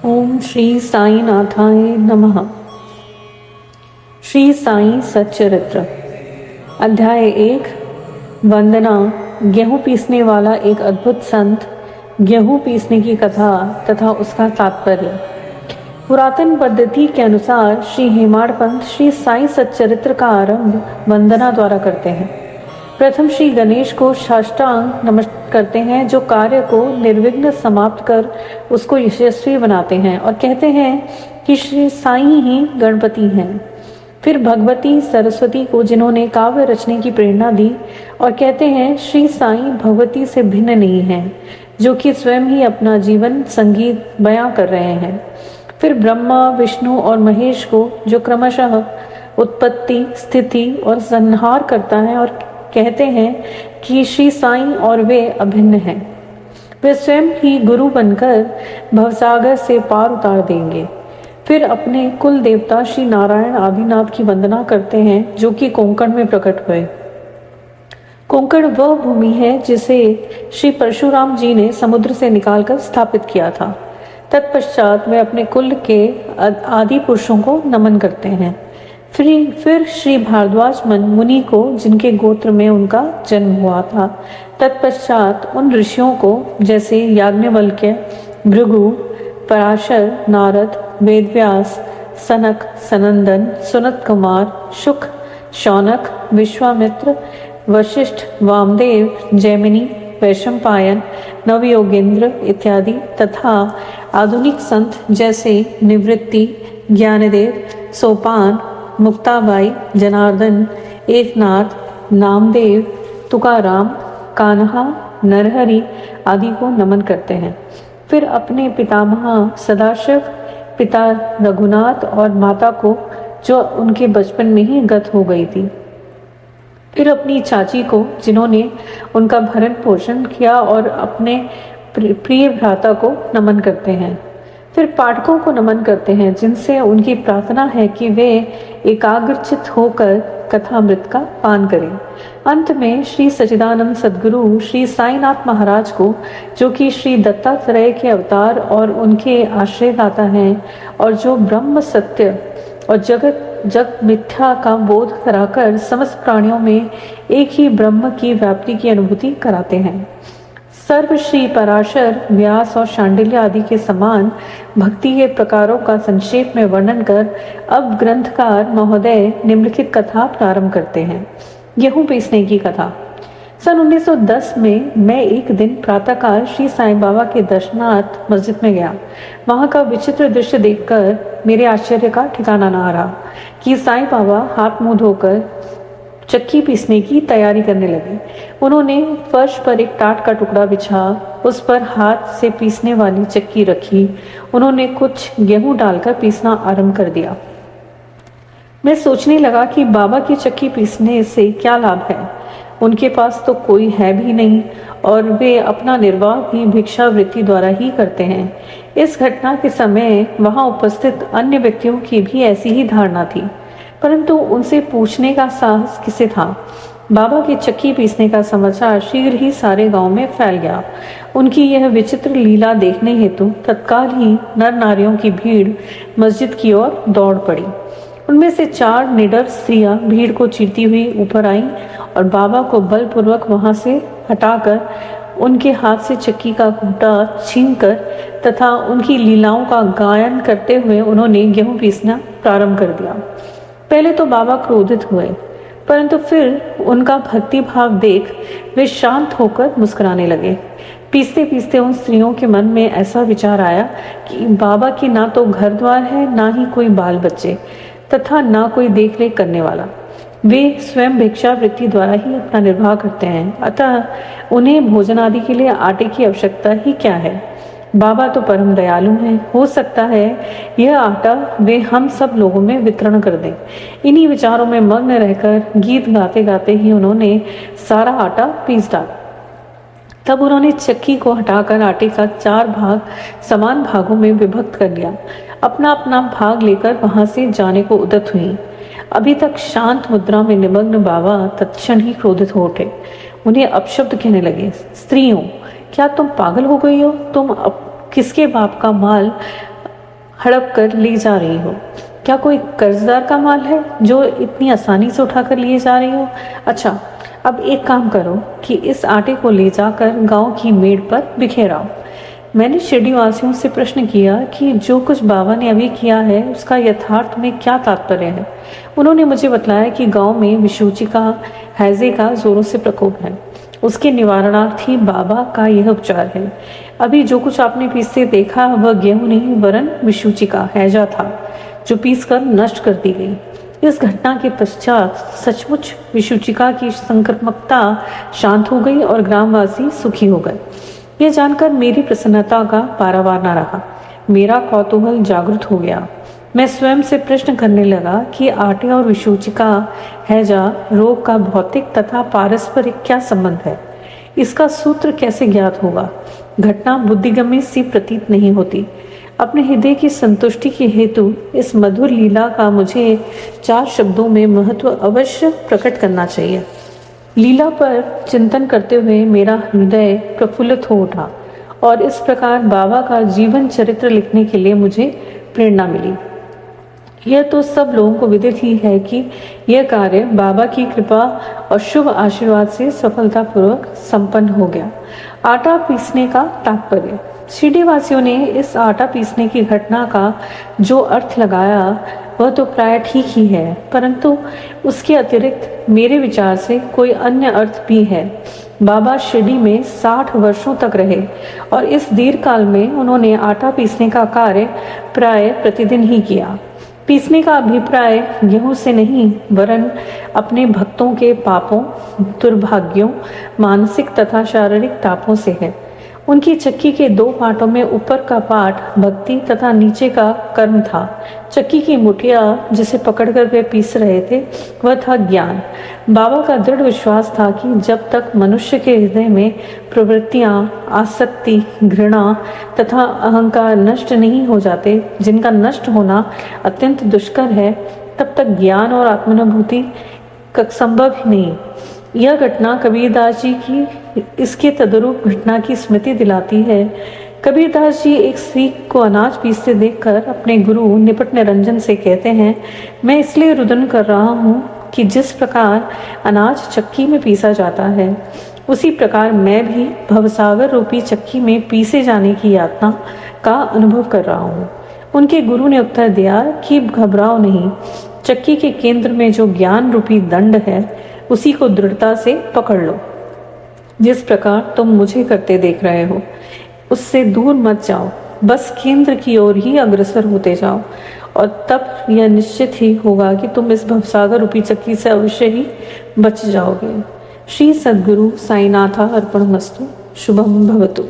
ओम श्री साई नाथाय नमः। श्री साई सच्चरित्र अध्याय 1। वंदना। गेहूं पीसने वाला एक अद्भुत संत। गेहूं पीसने की कथा तथा उसका तात्पर्य। पुरातन पद्धति के अनुसार श्री हेमाड़ पंथ श्री साई सच्चरित्र का आरंभ वंदना द्वारा करते हैं। प्रथम श्री गणेश को साष्टांग नमस्कार करते हैं, जो कार्य को निर्विघ्न समाप्त कर उसको यशस्वी बनाते हैं और कहते हैं कि श्री साई ही गणपति हैं। फिर भगवती सरस्वती को, जिन्होंने काव्य रचने की प्रेरणा दी, और कहते हैं श्री साई भगवती से भिन्न नहीं हैं, जो कि स्वयं ही अपना जीवन संगीत बयां कर रहे हैं। फिर ब्रह्मा, विष्णु और महेश को, जो क्रमशः उत्पत्ति, स्थिति और संहार करता है, और कहते हैं कि श्री साई और वे अभिन्न हैं। वे स्वयं ही गुरु बनकर भवसागर से पार उतार देंगे। फिर अपने कुल देवता श्री नारायण आदिनाथ की वंदना करते हैं, जो कि कोंकण में प्रकट हुए। कोंकण वह भूमि है जिसे श्री परशुराम जी ने समुद्र से निकालकर स्थापित किया था। तत्पश्चात वे अपने कुल के आदि पुरुषों को नमन करते हैं। फिर श्री भारद्वाज मुनि को, जिनके गोत्र में उनका जन्म हुआ था। तत्पश्चात उन ऋषियों को, जैसे याज्ञवल्क्य, भृगु, पराशर, नारद, वेदव्यास, सनक, सनंदन, सुनत कुमार, शुक, शौनक, विश्वामित्र, वशिष्ठ, वामदेव, जैमिनी, वैशंपायन, नवयोगेंद्र इत्यादि, तथा आधुनिक संत जैसे निवृत्ति, ज्ञानदेव, सोपान, मुक्ताबाई, जनार्दन, एकनाथ, नामदेव, तुकाराम, कान्हा, नरहरि आदि को नमन करते हैं। फिर अपने पितामह सदाशिव, पिता रघुनाथ और माता को, जो उनके बचपन में ही गत हो गई थी। फिर अपनी चाची को, जिन्होंने उनका भरण पोषण किया, और अपने प्रिय भ्राता को नमन करते हैं। फिर पाठकों को नमन करते हैं, जिनसे उनकी प्रार्थना है कि वे एकाग्रचित होकर कथामृत का पान करें। अंत में श्री सच्चिदानंद सद्गुरु श्री साईनाथ महाराज को, जो कि श्री दत्तात्रेय के अवतार और उनके आश्रयदाता हैं, और जो ब्रह्म सत्य और जग मिथ्या का बोध कराकर समस्त प्राणियों में एक ही ब्रह्म की व्याप्ति की अनुभूति कराते हैं। सर्व श्री पराशर, व्यास और शांडिल्य आदि के समान भक्ति के प्रकारों का संक्षेप में वर्णन कर अब ग्रंथकार महोदय निम्नलिखित कथा प्रारंभ करते हैं। गेहूं पीसने की कथा। सन 1910 में मैं एक दिन प्रातःकाल श्री साईं बाबा के दर्शनार्थ मस्जिद में गया। वहां का विचित्र दृश्य देखकर मेरे आश्चर्य का ठिकाना न रहा कि साईं बाबा हाथ मुंह धोकर चक्की पीसने की तैयारी करने लगे। उन्होंने फर्श पर एक टाट का टुकड़ा बिछा, उस पर हाथ से पीसने वाली चक्की रखी। उन्होंने कुछ गेहूं डालकर पीसना आरंभ कर दिया। मैं सोचने लगा कि बाबा की चक्की पीसने से क्या लाभ है। उनके पास तो कोई है भी नहीं, और वे अपना निर्वाह भी भिक्षावृत्ति द्वारा ही करते हैं। इस घटना के समय वहां उपस्थित अन्य व्यक्तियों की भी ऐसी ही धारणा थी, परंतु उनसे पूछने का साहस किसे था। बाबा की चक्की पीसने का समाचार शीघ्र ही सारे गांव में फैल गया। उनकी यह विचित्र लीला देखने हेतु तत्काल ही नर नारियों की भीड़ मस्जिद की ओर दौड़ पड़ी। उनमें से 4 निडर स्त्रियां भीड़ को चीरती हुई ऊपर आईं और बाबा को बलपूर्वक वहां से हटाकर उनके हाथ से चक्की का घूंटा छीनकर तथा उनकी लीलाओं का गायन करते हुए उन्होंने गेहूं पीसना प्रारंभ कर दिया। पहले तो बाबा क्रोधित हुए, परंतु फिर उनका भक्ति भाव देख वे शांत होकर मुस्कुराने लगे। पीसते पीसते उन स्त्रियों के मन में ऐसा विचार आया कि बाबा की ना तो घर द्वार है, ना ही कोई बाल बच्चे, तथा ना कोई देख रेख करने वाला। वे स्वयं भिक्षावृत्ति द्वारा ही अपना निर्वाह करते हैं, अतः उन्हें भोजन आदि के लिए आटे की आवश्यकता ही क्या है। बाबा तो परम दयालु हैं, हो सकता है यह आटा वे हम सब लोगों में वितरण कर दें। इन्हीं विचारों में मग्न रहकर गीत गाते गाते ही उन्होंने सारा आटा पीस डाला। तब उन्होंने चक्की को हटाकर आटे का 4 भाग समान भागों में विभक्त कर लिया। अपना अपना भाग लेकर वहां से जाने को उद्यत हुई। अभी तक शांत मुद्रा में निमग्न बाबा तत्क्षण ही क्रोधित हो उठे। उन्हें अपशब्द कहने लगे। स्त्रियों, क्या तुम पागल हो गई हो? तुम किसके बाप का माल हड़प कर ले जा रही हो? क्या कोई कर्जदार का माल है जो इतनी आसानी से उठाकर लिए जा रही हो? अच्छा, अब एक काम करो कि इस आटे को ले जाकर गांव की मेड़ पर बिखेराओ। मैंने शिरडी वासियों से प्रश्न किया कि जो कुछ बाबा ने अभी किया है उसका यथार्थ में क्या तात्पर्य है। उन्होंने मुझे बताया कि गांव में विषूचिका हैजे का जोरों से प्रकोप है। उसके निवारणार्थी बाबा का यह उपचार है। अभी जो कुछ आपने पीसते देखा वह गेहूं नहीं वरन विषूचिका हैजा था, जो पीस कर नष्ट कर दी गई। इस घटना के पश्चात सचमुच विषूचिका की संक्रामकता शांत हो गई और ग्रामवासी सुखी हो गए। यह जानकर मेरी प्रसन्नता का पारावार न रहा। मेरा कौतूहल जागृत हो गया। मैं स्वयं से प्रश्न करने लगा कि आटे और विषूचिका हैजा रोग का भौतिक तथा पारस्परिक क्या संबंध है? इसका सूत्र कैसे ज्ञात होगा? घटना बुद्धिगम्य सी प्रतीत नहीं होती। अपने हृदय की संतुष्टि के हेतु इस मधुर लीला का मुझे 4 शब्दों में महत्व अवश्य प्रकट करना चाहिए। लीला पर चिंतन करते हुए मेरा हृदय प्रफुल्लित हो उठा और इस प्रकार बाबा का जीवन चरित्र लिखने के लिए मुझे प्रेरणा मिली। यह तो सब लोगों को विदित ही है कि यह कार्य बाबा की कृपा और शुभ आशीर्वाद से सफलतापूर्वक संपन्न हो गया। आटा पीसने का तात्पर्य। शिरडी वासियों ने इस आटा पीसने की घटना का जो अर्थ लगाया वह तो प्राय ठीक ही है, परंतु उसके अतिरिक्त मेरे विचार से कोई अन्य अर्थ भी है। बाबा शिरडी में 60 वर्षों तक रहे और इस दीर्घ काल में उन्होंने आटा पीसने का कार्य प्राय प्रतिदिन ही किया। पीसने का अभिप्राय गेहूं से नहीं वरन अपने भक्तों के पापों, दुर्भाग्यों, मानसिक तथा शारीरिक तापों से है। उनकी चक्की के 2 पार्टों में ऊपर का पार्ट भक्ति तथा नीचे का कर्म था। चक्की की मुठिया जिसे पकड़कर वे पीस रहे थे वह था ज्ञान। बाबा का दृढ़ विश्वास था कि जब तक मनुष्य के हृदय में प्रवृत्तियां, आसक्ति, घृणा तथा अहंकार नष्ट नहीं हो जाते, जिनका नष्ट होना अत्यंत दुष्कर है, तब तक ज्ञान और आत्मानुभूति संभव ही नहीं। यह घटना कबीरदास जी की इसके तदरूप घटना की स्मृति दिलाती है। कबीरदास जी एक सिख को अनाज पीसते देखकर अपने गुरु निपट निरंजन से कहते हैं, मैं इसलिए रुदन कर रहा हूँ कि जिस प्रकार अनाज चक्की में पीसा जाता है उसी प्रकार मैं भी भवसागर रूपी चक्की में पीसे जाने की यातना का अनुभव कर रहा हूँ। उनके गुरु ने उत्तर दिया कि घबराओ नहीं, चक्की के केंद्र में जो ज्ञान रूपी दंड है उसी को दृढ़ता से पकड़ लो। जिस प्रकार तुम मुझे करते देख रहे हो उससे दूर मत जाओ, बस केंद्र की ओर ही अग्रसर होते जाओ और तब यह निश्चित ही होगा कि तुम इस भवसागर रूपी चक्की से अवश्य ही बच जाओगे। श्री सद्गुरु साईनाथ अर्पणमस्तु। शुभम भवतु।